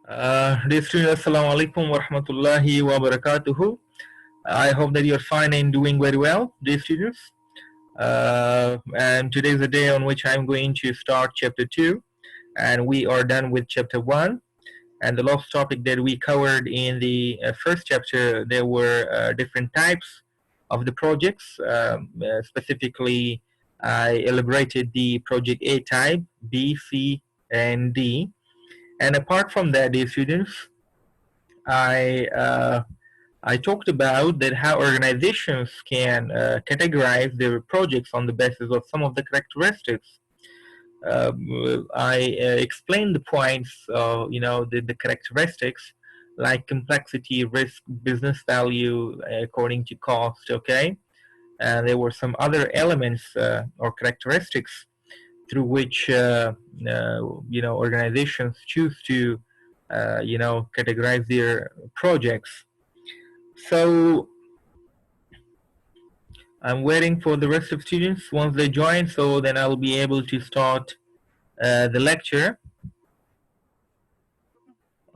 Dear students, assalamu alaikum wa rahmatullahi wa barakatuhu. I hope that you're fine and doing very well, dear students. And today is the day on which I'm going to start chapter 2, and we are done with chapter 1. And the last topic that we covered in the first chapter, there were different types of the projects. Specifically, I elaborated the project A type, B, C, and D. And apart from that, dear students, I talked about that how organizations can categorize their projects on the basis of some of the characteristics. I explained the points, the characteristics like complexity, risk, business value, according to cost. Okay, and there were some other elements or characteristics through which organizations choose to categorize their projects. So I'm waiting for the rest of students once they join, so then I'll be able to start the lecture.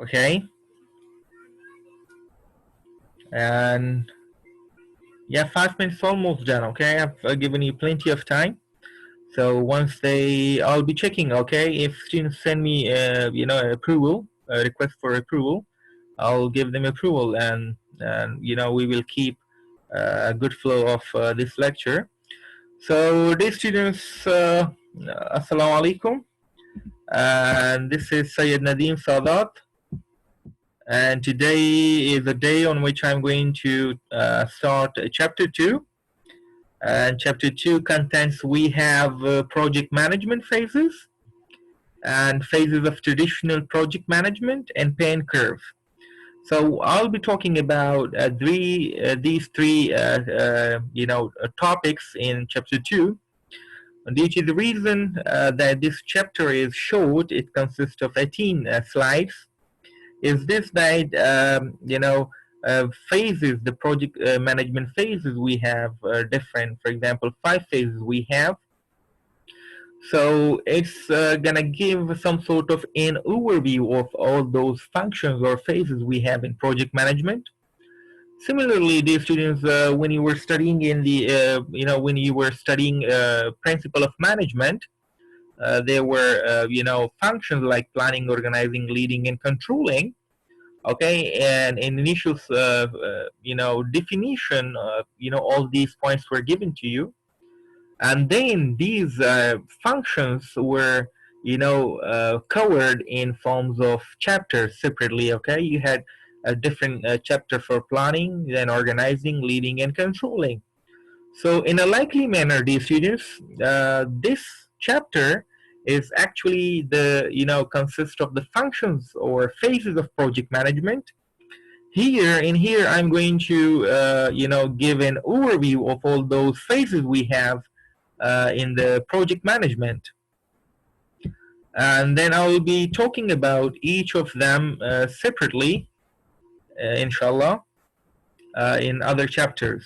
Okay. And yeah, 5 minutes almost done. Okay, I've given you plenty of time. So once I'll be checking. Okay, if students send me, approval, a request for approval, I'll give them approval, and we will keep a good flow of this lecture. So, dear students, assalamu alaikum, and this is Sayeed Nadeem Sadat, and today is the day on which I'm going to start chapter 2. And chapter 2 contains, we have project management phases and phases of traditional project management and pain curve. So I'll be talking about these three topics in chapter 2. Due to the reason that this chapter is short, it consists of 18 slides. Is this that phases, the project management phases we have are different. For example, 5 phases we have. So it's gonna give some sort of an overview of all those functions or phases we have in project management. Similarly, dear students, when you were studying in the, principle of management, there were, functions like planning, organizing, leading, and controlling. Okay, and in initial, definition, all these points were given to you. And then these functions were covered in forms of chapters separately. Okay, you had a different chapter for planning, then organizing, leading, and controlling. So in a likely manner, dear students, this chapter is actually consists of the functions or phases of project management. Here I'm going to give an overview of all those phases we have in the project management. And then I will be talking about each of them separately, inshallah, in other chapters.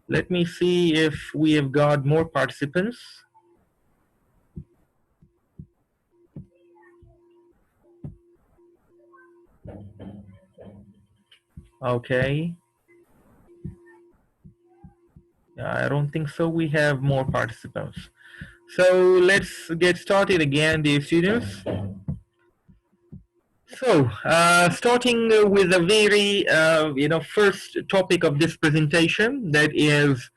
Let me see if we have got more participants. Okay. I don't think so. We have more participants. So let's get started again, dear students. So, starting with the very, first topic of this presentation, that is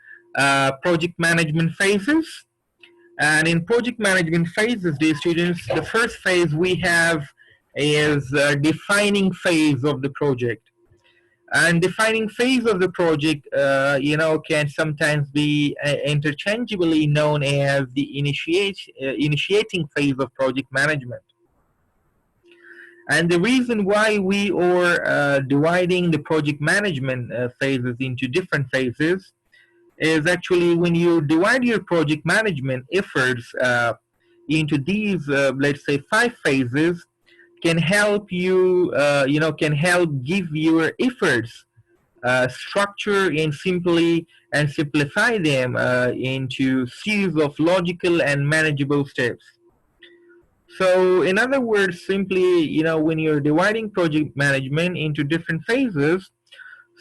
project management phases. And in project management phases, dear students, the first phase we have is defining phase of the project. And defining phase of the project, can sometimes be interchangeably known as the initiating phase of project management. And the reason why we are dividing the project management phases into different phases is actually when you divide your project management efforts into these, let's say, 5 phases, can help you, can help give your efforts structure and simplify them into series of logical and manageable steps. So in other words, simply, when you're dividing project management into different phases,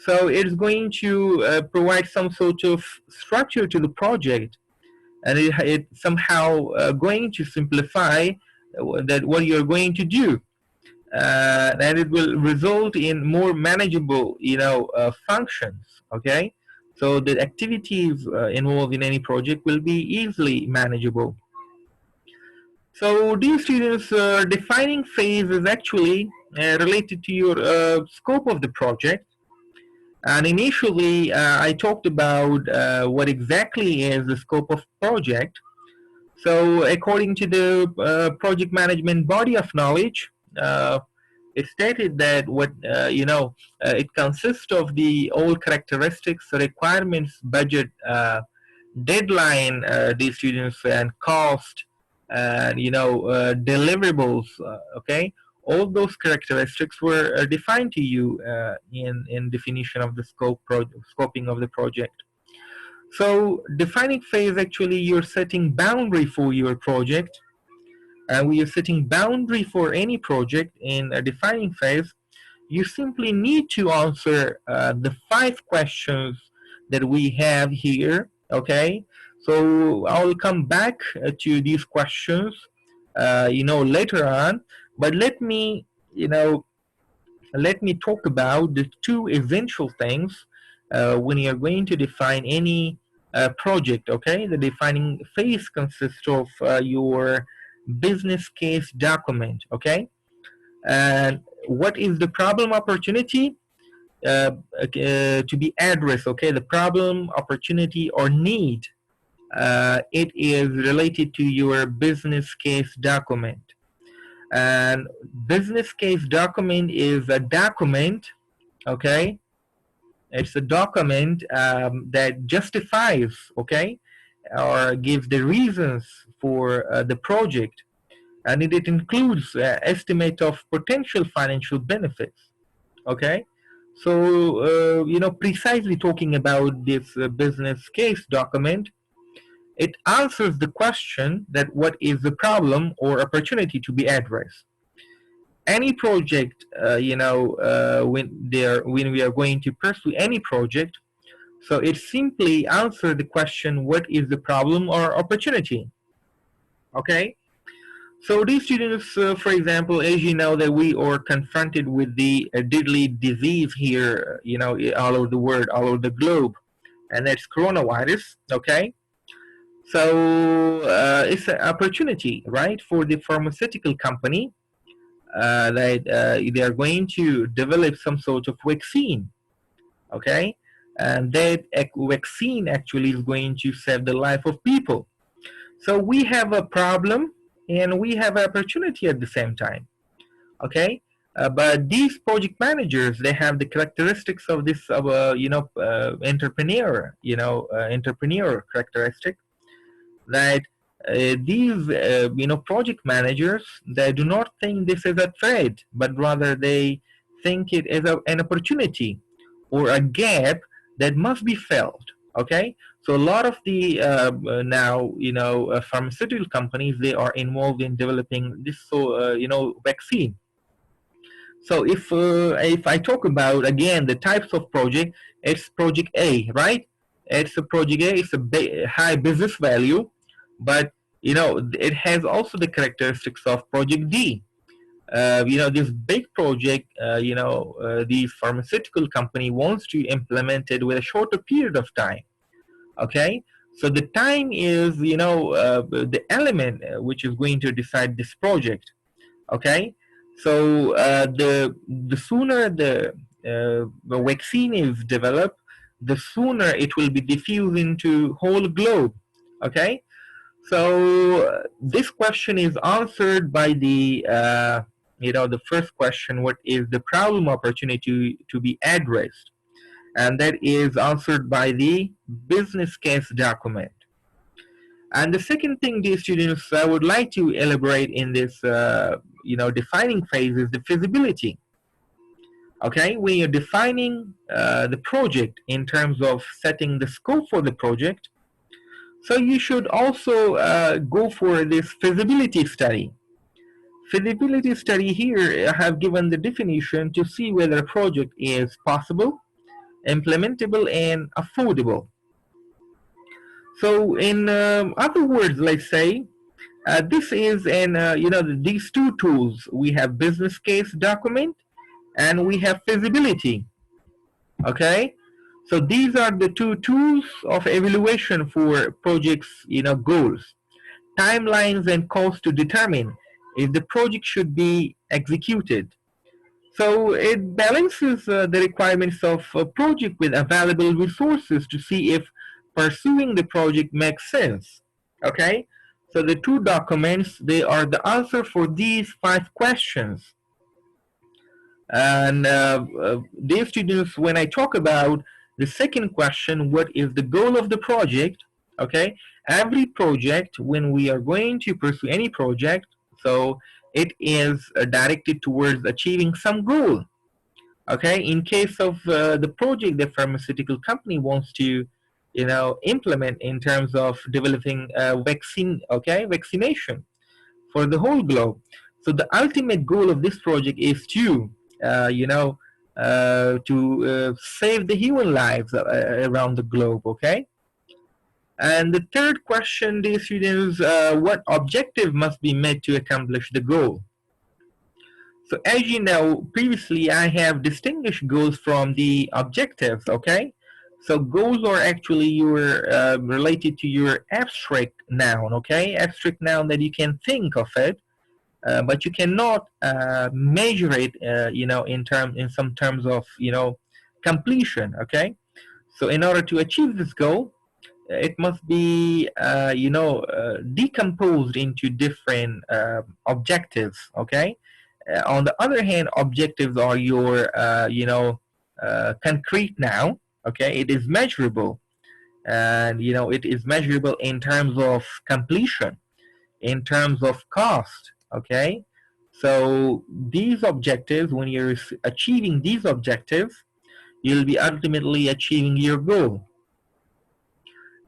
so it's going to provide some sort of structure to the project, and it somehow going to simplify that what you're going to do, and it will result in more manageable, functions. Okay, so the activities involved in any project will be easily manageable. So these students, defining phase is actually related to your scope of the project. And initially, I talked about what exactly is the scope of project. So according to the project management body of knowledge, it stated that it consists of the all characteristics, requirements, budget, deadline, the students, and cost, and deliverables. Okay, all those characteristics were defined to you in definition of the scoping of the project. So defining phase, actually you're setting boundary for your project, and when you're setting boundary for any project in a defining phase, you simply need to answer the 5 questions that we have here. Okay, so I'll come back to these questions later on, but let me talk about the 2 essential things when you're going to define any project. Okay, the defining phase consists of your business case document. Okay, and what is the problem opportunity to be addressed? Okay, the problem, opportunity, or need, it is related to your business case document. And business case document is a document. Okay, it's a document that justifies, okay, or gives the reasons for the project, and it includes estimate of potential financial benefits. Okay, so precisely talking about this business case document, it answers the question that what is the problem or opportunity to be addressed. Any project, when we are going to pursue any project, so it simply answers the question what is the problem or opportunity. Okay, so these students, for example, as you know, that we are confronted with the deadly disease here, all over the world, all over the globe, and that's coronavirus. Okay, so it's an opportunity, right, for the pharmaceutical company that they are going to develop some sort of vaccine. Okay, and that vaccine actually is going to save the life of people. So we have a problem and we have an opportunity at the same time. Okay, but these project managers, they have the characteristics of this of a entrepreneur, entrepreneur characteristic, that these project managers, they do not think this is a threat, but rather they think it is an opportunity or a gap that must be filled. Okay, so a lot of the now pharmaceutical companies, they are involved in developing this vaccine. So if I talk about again the types of project, it's project A, right? It's a project A. It's a high business value, but it has also the characteristics of project D. This big project, the pharmaceutical company wants to implement it with a shorter period of time. Okay, so the time is the element which is going to decide this project. Okay, so the sooner the vaccine is developed, the sooner it will be diffused into whole globe. Okay, so this question is answered by the first question, what is the problem opportunity to be addressed, and that is answered by the business case document. And the second thing, dear students, I would like to elaborate in this, defining phase is the feasibility. Okay, when you're defining the project in terms of setting the scope for the project, so you should also go for this feasibility study. Feasibility study here, I have given the definition to see whether a project is possible, implementable, and affordable. So in other words, let's say, this is an, these two tools, we have business case document and we have feasibility, okay? So these are the two tools of evaluation for projects, goals, timelines and costs to determine if the project should be executed. So it balances the requirements of a project with available resources to see if pursuing the project makes sense. Okay? So the two documents, they are the answer for these 5 questions. And dear students, when I talk about the second question, what is the goal of the project? Okay, every project, when we are going to pursue any project, so it is directed towards achieving some goal. Okay, in case of the project the pharmaceutical company wants to, implement in terms of developing a vaccine, okay, vaccination for the whole globe. So the ultimate goal of this project is to, save the human lives around the globe. Okay. And the third question, dear students, what objective must be met to accomplish the goal? So as you know, previously I have distinguished goals from the objectives, okay? So goals are actually your related to your abstract noun, okay? Abstract noun that you can think of it, but you cannot measure it, in some terms of, completion, okay? So in order to achieve this goal, it must be, decomposed into different objectives, okay? On the other hand, objectives are your, concrete now, okay? It is measurable, and, it is measurable in terms of completion, in terms of cost, okay? So these objectives, when you're achieving these objectives, you'll be ultimately achieving your goal.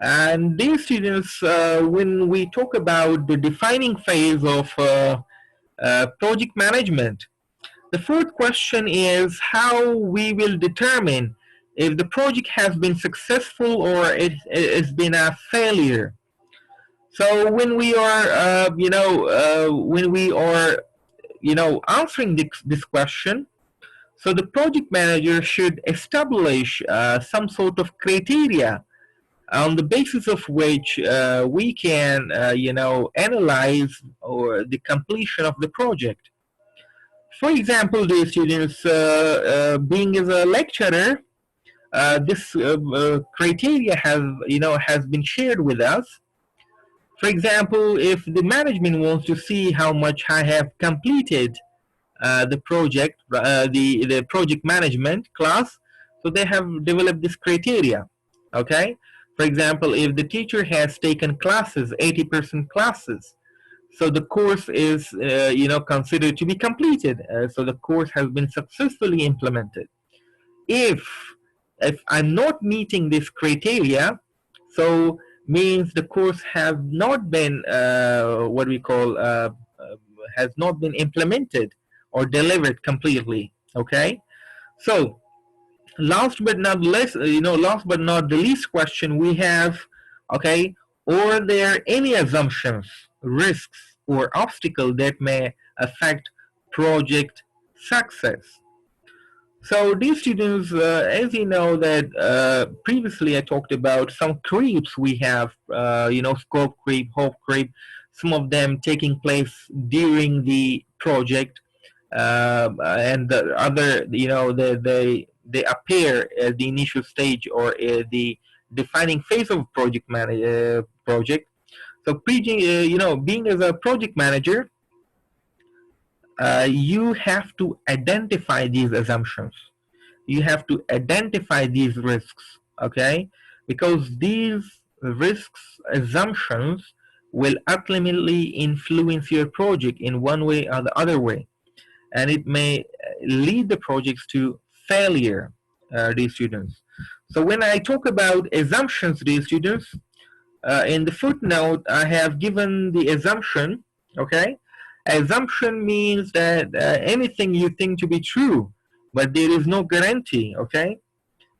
And these students, when we talk about the defining phase of project management, the fourth question is how we will determine if the project has been successful or it's been a failure. So when we are, answering this question, so the project manager should establish some sort of criteria on the basis of which we can, analyze or the completion of the project. For example, dear students, being as a lecturer, this criteria has been shared with us. For example, if the management wants to see how much I have completed the project, the project management class, so they have developed this criteria. Okay. For example, if the teacher has taken classes, 80% classes, so the course is, considered to be completed. So the course has been successfully implemented. If I'm not meeting this criteria, so means the course has not been what we call has not been implemented or delivered completely. Okay, so last but not least, last but not the least question we have, okay, are there any assumptions, risks, or obstacles that may affect project success? So these students, as you know that previously I talked about some creeps we have, scope creep, hope creep, some of them taking place during the project, and the other, they appear at the initial stage or the defining phase of project. So, being as a project manager, you have to identify these assumptions. You have to identify these risks, okay? Because these risks, assumptions, will ultimately influence your project in one way or the other way. And it may lead the projects to failure, dear students. So when I talk about assumptions, dear students, in the footnote, I have given the assumption, okay? Assumption means that anything you think to be true, but there is no guarantee, okay?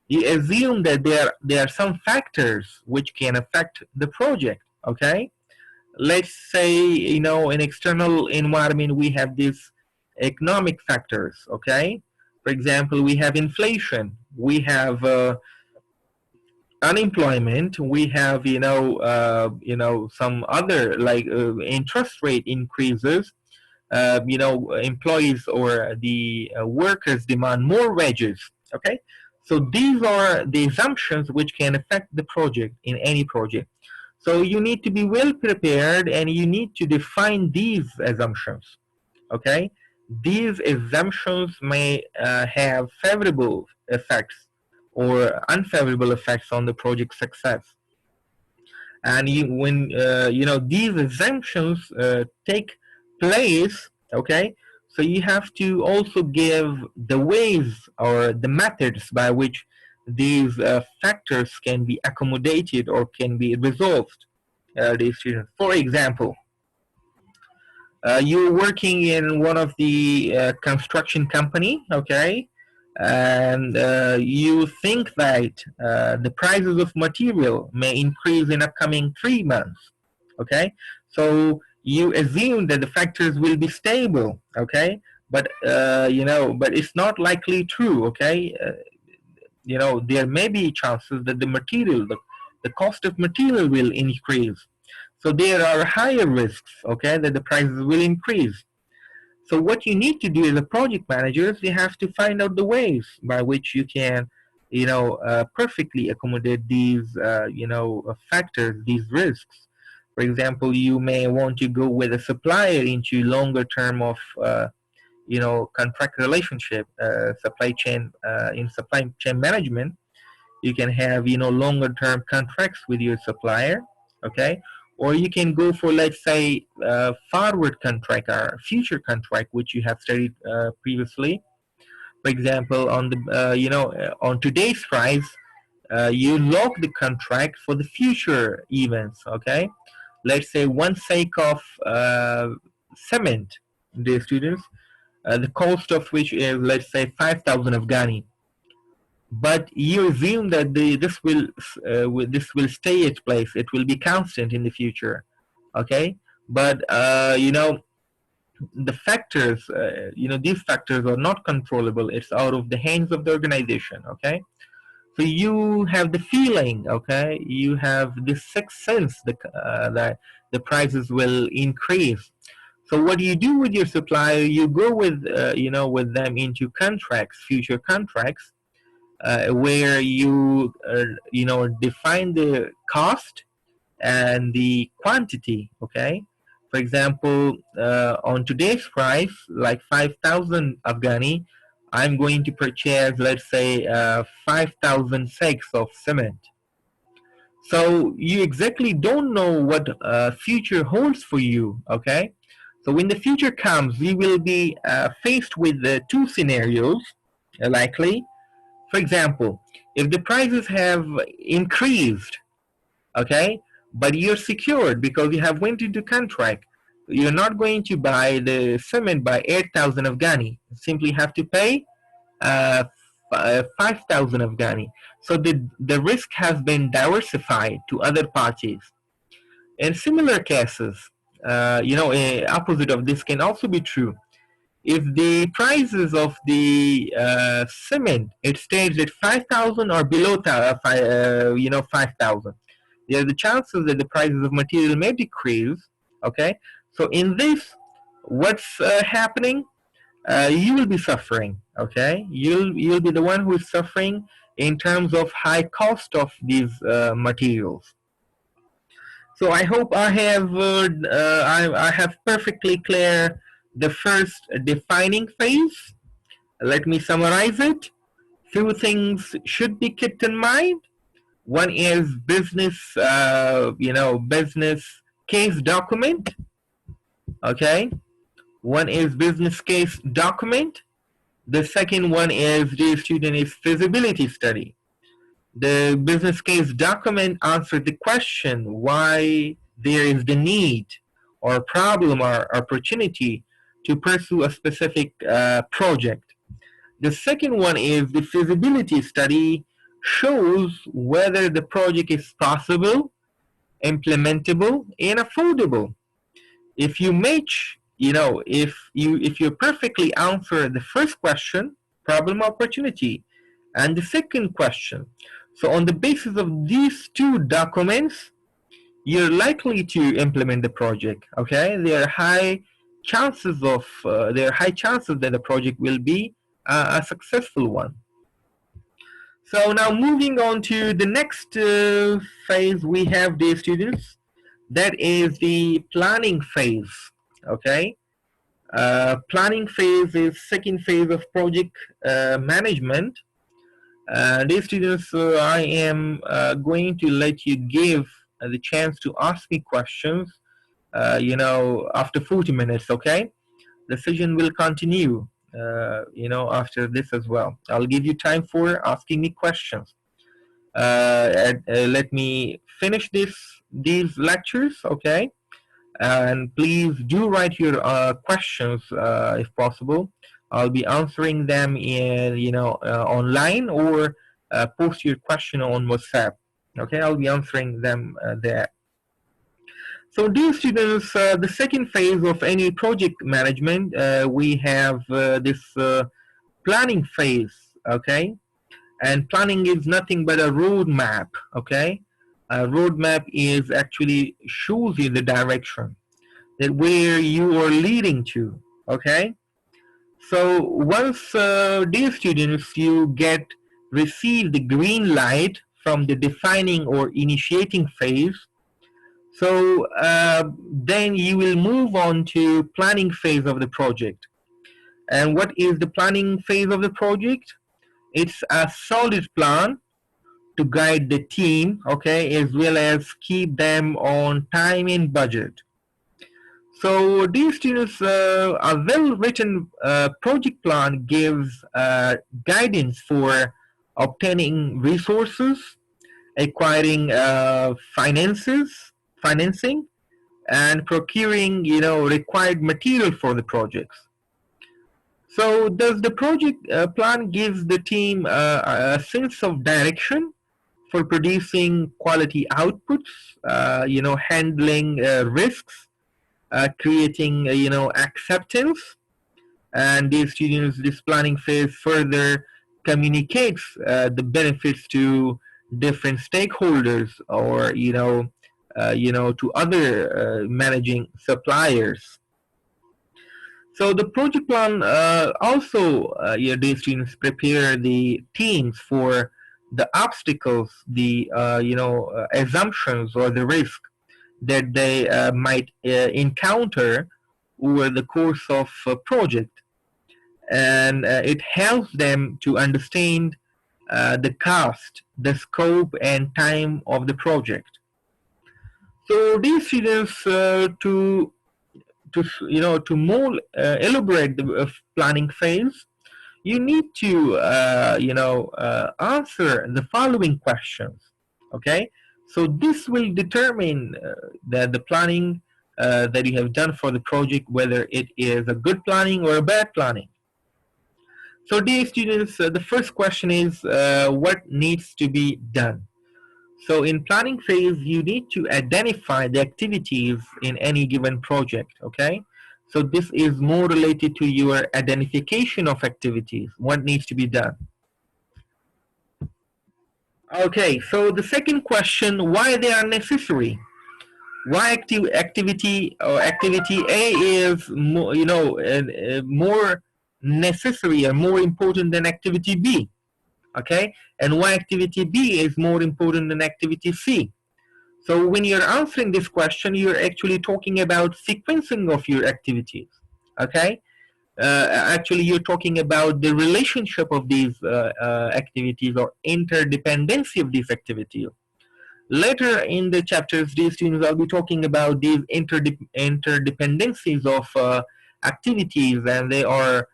You assume that there are some factors which can affect the project, okay? Let's say, in external environment, we have these economic factors, okay? For example, we have inflation, we have unemployment, we have, some other like interest rate increases, employees or the workers demand more wages. Okay, so these are the assumptions which can affect the project in any project. So you need to be well prepared and you need to define these assumptions. Okay, these assumptions may have favorable effects or unfavorable effects on the project success. And when these assumptions take place, okay, so you have to also give the ways or the methods by which these factors can be accommodated or can be resolved. These students, for example, you're working in one of the construction company, okay, and you think that the prices of material may increase in upcoming 3 months, okay, so you assume that the factors will be stable, okay, but but it's not likely true, okay. There may be chances that the cost of material will increase, so there are higher risks, okay, that the prices will increase. So what you need to do as a project manager is you have to find out the ways by which you can, perfectly accommodate these, factors, these risks. For example, you may want to go with a supplier into longer term of, contract relationship, in supply chain management. You can have, longer term contracts with your supplier, okay, or you can go for, let's say, forward contract or future contract which you have studied previously. For example, on the on today's price, you lock the contract for the future events, okay. Let's say one sake of cement, the students, the cost of which is, let's say, 5,000 Afghani, but you assume that this will stay its place, it will be constant in the future, okay. But the factors, these factors are not controllable, it's out of the hands of the organization, okay. So you have the feeling, okay, you have this sixth sense that the prices will increase. So what do you do with your supplier? You go with with them into contracts, future contracts, where you define the cost and the quantity, okay. For example, on today's price, like 5,000 Afghani, I'm going to purchase, let's say, 5,000 sacks of cement. So you exactly don't know what future holds for you, okay. So when the future comes, we will be faced with two scenarios, likely. For example, if the prices have increased, okay, but you're secured because you have went into contract, you're not going to buy the cement by 8,000 Afghani. You simply have to pay 5,000 Afghani. So the risk has been diversified to other parties. In similar cases, opposite of this can also be true. If the prices of the cement it stays at 5,000 or below 5,000, there are the chances that the prices of material may decrease. Okay, so in this, what's happening? You will be suffering. Okay, you'll be the one who is suffering in terms of high cost of these materials. So I hope I have perfectly clear the first defining phase. Let me summarize it. Few things should be kept in mind. One is business case document. Okay. One is business case document. The second one is, dear student, is feasibility study. The business case document answers the question why there is the need or problem or opportunity to pursue a specific project. The second one is the feasibility study shows whether the project is possible, implementable, and affordable. If you match, if you perfectly answer the first question, problem opportunity, and the second question, so on the basis of these two documents, you're likely to implement the project. Okay, there are high chances that the project will be a successful one. So now moving on to the next phase, we have, dear students, that is the planning phase. Okay, planning phase is second phase of project management. Dear students, I am going to let you give the chance to ask me questions, after 40 minutes, okay? The session will continue, after this as well. I'll give you time for asking me questions. Let me finish these lectures, okay? And please do write your questions if possible. I'll be answering them in online, or post your question on WhatsApp. Okay, I'll be answering them there. So dear students, the second phase of any project management, we have this planning phase. Okay, and planning is nothing but a roadmap. Okay, a roadmap is actually shows you the direction that where you are leading to. Okay, so once, dear students, you receive the green light from the defining or initiating phase, so then you will move on to planning phase of the project. And what is the planning phase of the project? It's a solid plan to guide the team, okay, as well as keep them on time and budget. So dear students, a well-written project plan gives guidance for obtaining resources, acquiring financing, and procuring, required material for the projects. So does the project plan gives the team a sense of direction for producing quality outputs, handling risks, creating acceptance, and these students, this planning phase further communicates the benefits to different stakeholders, or to other managing suppliers. So the project plan also, these students prepare the teams for the obstacles, the assumptions or the risk that they might encounter over the course of a project, and it helps them to understand the cost, the scope, and time of the project. So these students, to more elaborate the planning phase, you need to answer the following questions. Okay, so this will determine the planning that you have done for the project, whether it is a good planning or a bad planning. So dear students, the first question is what needs to be done. So in planning phase, you need to identify the activities in any given project, okay? So this is more related to your identification of activities, what needs to be done. Okay, so the second question, why they are necessary? Why activity A is more, more necessary or more important than activity B? Okay, and why activity B is more important than activity C? So when you're answering this question, you're actually talking about sequencing of your activities. Okay, actually you're talking about the relationship of these activities, or interdependency of these activities. Later in the chapters, these students, I'll be talking about these interdependencies of activities, and they are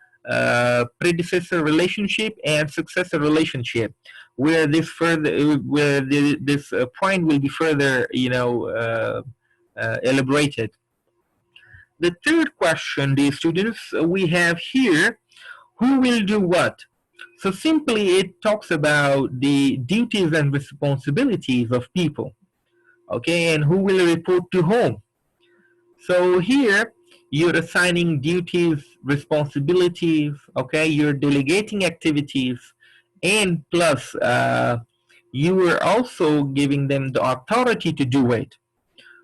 predecessor relationship and successor relationship, where this point will be further, elaborated. The third question, dear students, we have here, who will do what? So simply it talks about the duties and responsibilities of people, okay, and who will report to whom. So here you're assigning duties, responsibilities, okay, you're delegating activities, and plus you are also giving them the authority to do it.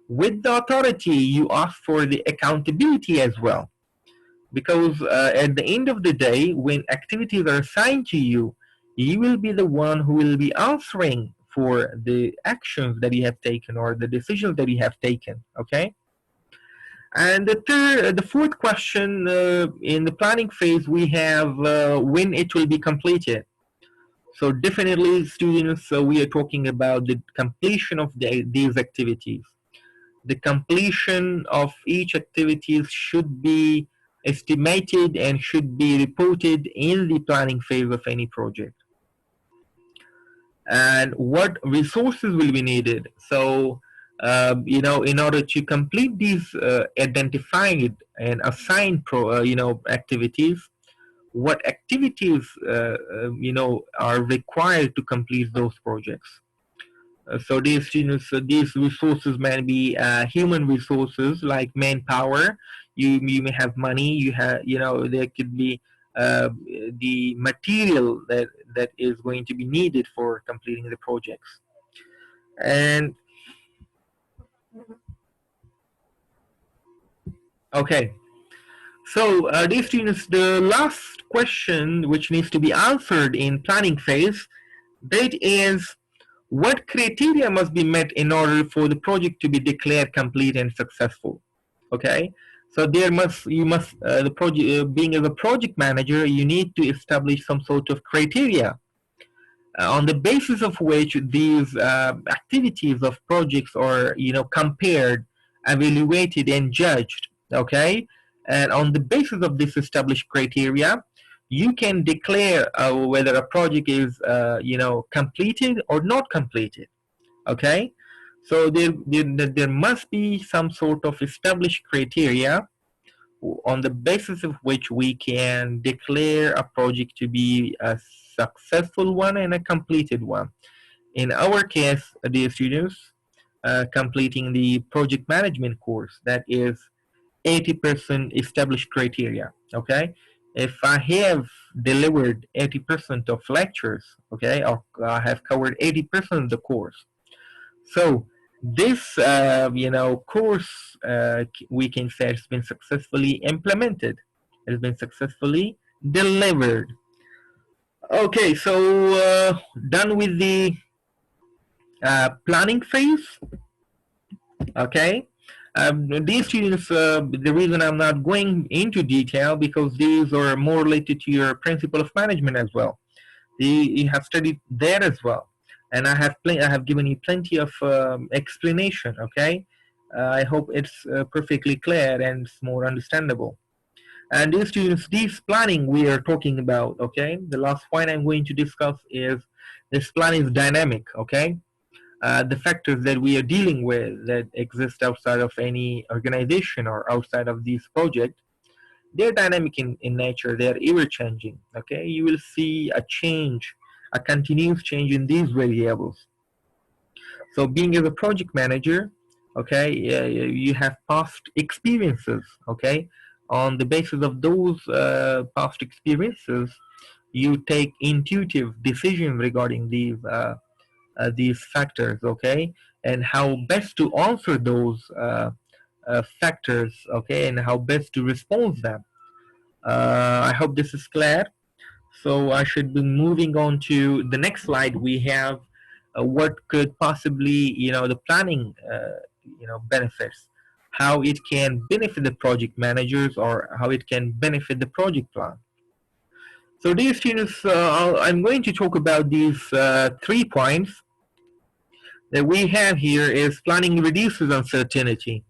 With the authority, you ask for the accountability as well. Because at the end of the day, when activities are assigned to you, you will be the one who will be answering for the actions that you have taken or the decisions that you have taken, okay? And the fourth question in the planning phase, we have when it will be completed. So definitely, students, we are talking about the completion of these activities. The completion of each activity should be estimated and should be reported in the planning phase of any project. And what resources will be needed? So, in order to complete these identified and assigned activities, what activities are required to complete those projects? So these students, these resources may be human resources like manpower. You may have money. There could be the material that is going to be needed for completing the projects. And okay, so these students, the last question which needs to be answered in planning phase, that is, what criteria must be met in order for the project to be declared complete and successful? Okay, so the project, being as a project manager, you need to establish some sort of criteria on the basis of which these activities of projects are compared, evaluated, and judged. Okay, and on the basis of this established criteria, you can declare whether a project is completed or not completed. Okay, so there must be some sort of established criteria on the basis of which we can declare a project to be a successful one and a completed one. In our case, dear students, completing the project management course, that is 80% established criteria. Okay, if I have delivered 80% of lectures, okay, or I have covered 80% of the course, so this, course, we can say has been successfully implemented. It has been successfully delivered. Okay, so done with the planning phase. Okay, these students, the reason I'm not going into detail because these are more related to your principle of management as well. You have studied there as well, and I have given you plenty of explanation. Okay, I hope it's perfectly clear and it's more understandable. And these students, this planning we are talking about. Okay, the last point I'm going to discuss is this plan is dynamic. Okay, the factors that we are dealing with that exist outside of any organization or outside of this project, they're dynamic in nature. They're ever changing. Okay, you will see a change, a continuous change in these variables. So being as a project manager, okay, you have past experiences. Okay, on the basis of those past experiences, you take intuitive decisions regarding these factors. Okay, and how best to answer those factors. Okay, and how best to respond to them. I hope this is clear. So I should be moving on to the next slide. We have what could possibly, the planning, benefits, how it can benefit the project managers or how it can benefit the project plan. So dear students, I'm going to talk about these 3 points that we have here. Is planning reduces uncertainty.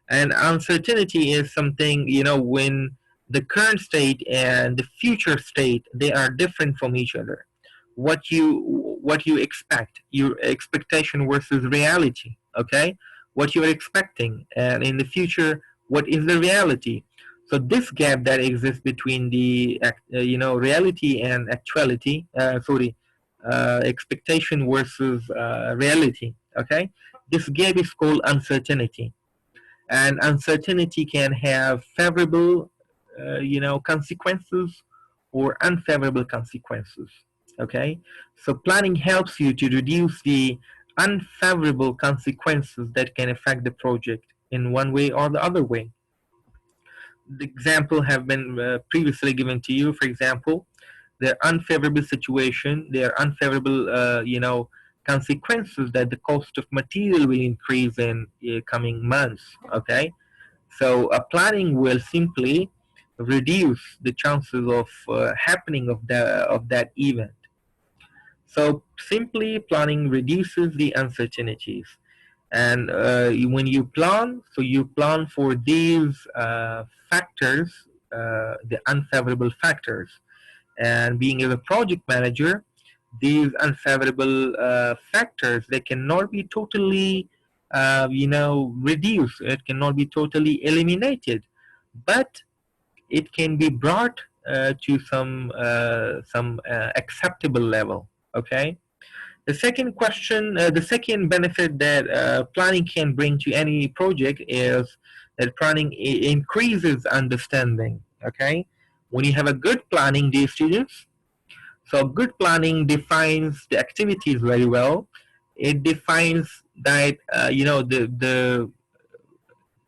And uncertainty is something, when the current state and the future state, they are different from each other. What you expect, your expectation versus reality, okay? What you're expecting, and in the future, what is the reality. So this gap that exists between the reality and actuality, expectation versus reality. Okay, this gap is called uncertainty, and uncertainty can have favorable, consequences or unfavorable consequences. Okay, so planning helps you to reduce the unfavorable consequences that can affect the project in one way or the other way. The example have been previously given to you. For example, their unfavorable situation, their unfavorable, consequences that the cost of material will increase in coming months. Okay, so planning will simply reduce the chances of happening of that event. So simply planning reduces the uncertainties. And when you plan, so you plan for these factors, the unfavorable factors. And being as a project manager, these unfavorable factors, they cannot be totally, reduced. It cannot be totally eliminated, but it can be brought to some acceptable level. Okay. The second benefit that planning can bring to any project is that planning increases understanding. Okay, when you have a good planning, dear students, so good planning defines the activities very well. It defines that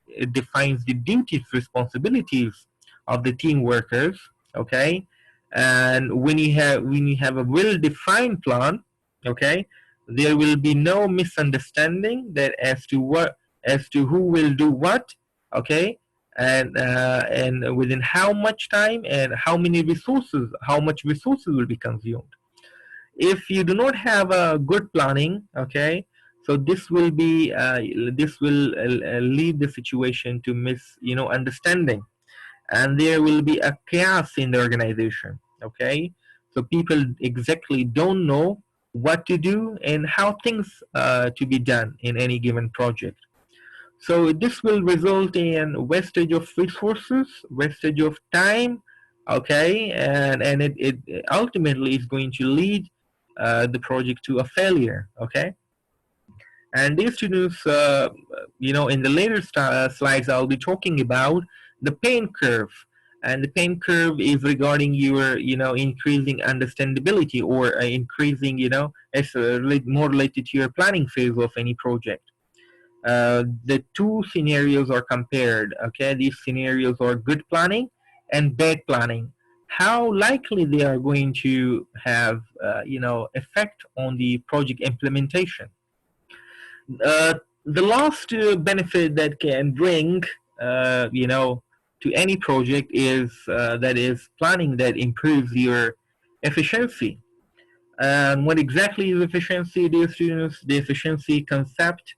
it defines the duties, responsibilities of the team workers. Okay, and when you have a well-defined plan, okay, there will be no misunderstanding that as to who will do what. Okay, and within how much time and how much resources will be consumed. If you do not have a good planning, okay, so this will lead the situation to understanding, and there will be a chaos in the organization. Okay, so people exactly don't know what to do and how things to be done in any given project. So this will result in wastage of resources, wastage of time, okay, and it ultimately is going to lead the project to a failure, okay. And these students, in the later slides, I'll be talking about the pain curve. And the pain curve is regarding your, increasing understandability or increasing, it's more related to your planning phase of any project. The two scenarios are compared. Okay, these scenarios are good planning and bad planning. How likely they are going to have, effect on the project implementation. The last benefit that can bring, to any project is that is planning that improves your efficiency. And what exactly is efficiency, dear students? The efficiency concept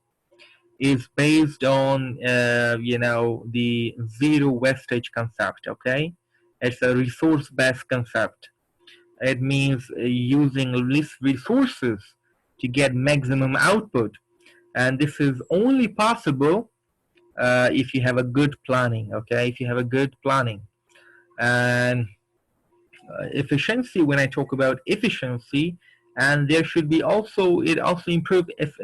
is based on the zero wastage concept. Okay, it's a resource based concept. It means using less resources to get maximum output, and this is only possible if you have a good planning. Okay, if you have a good planning. And efficiency, when I talk about efficiency, and there should be also, it also improve if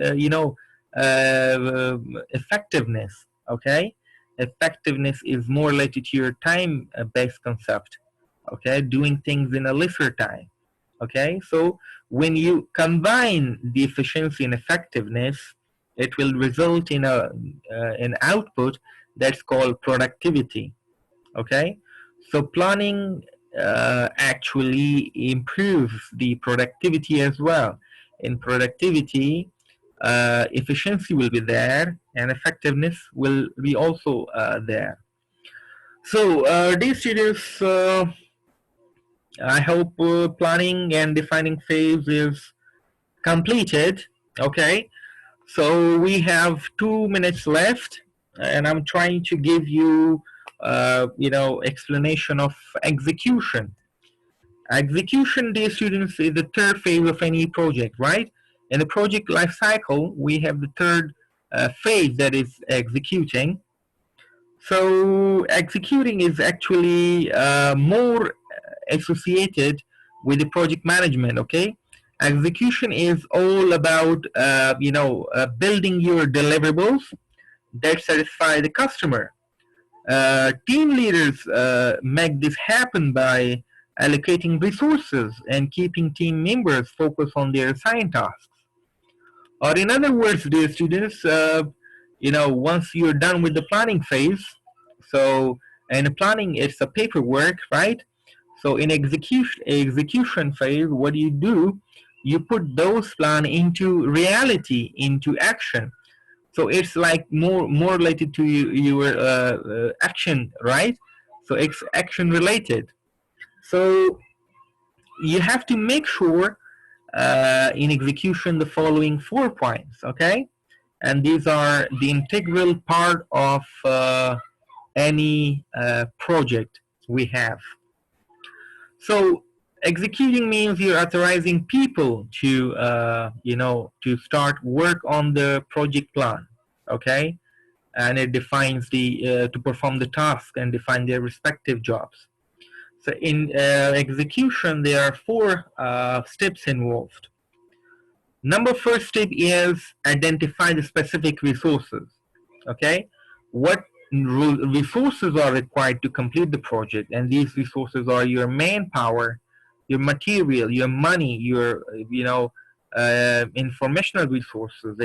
effectiveness. Okay, effectiveness is more related to your time based concept. Okay, doing things in a lesser time. Okay, so when you combine the efficiency and effectiveness, it will result in an output that's called productivity. Okay, so planning actually improves the productivity as well. In productivity, efficiency will be there and effectiveness will be also there. So dear students, I hope planning and defining phase is completed. Okay, so we have 2 minutes left, and I'm trying to give you, explanation of execution. Execution, dear students, is the third phase of any project, right? In the project life cycle, we have the third phase that is executing. So executing is actually more associated with the project management. Okay, execution is all about building your deliverables that satisfy the customer. Team leaders make this happen by allocating resources and keeping team members focused on their assigned tasks. Or in other words, dear students, once you're done with the planning phase, so in planning it's a paperwork, right? So in execution phase, what do? You put those plan into reality, into action. So it's like more related to your action, right? So it's action related. So you have to make sure in execution the following 4 points, okay? And these are the integral part of any project we have. So executing means you're authorizing people to to start work on the project plan, okay? And it defines the to perform the task and define their respective jobs. So in execution, there are 4 steps involved. First step is identify the specific resources. Okay, what resources are required to complete the project, and these resources are your manpower, your material, your money, your informational resources,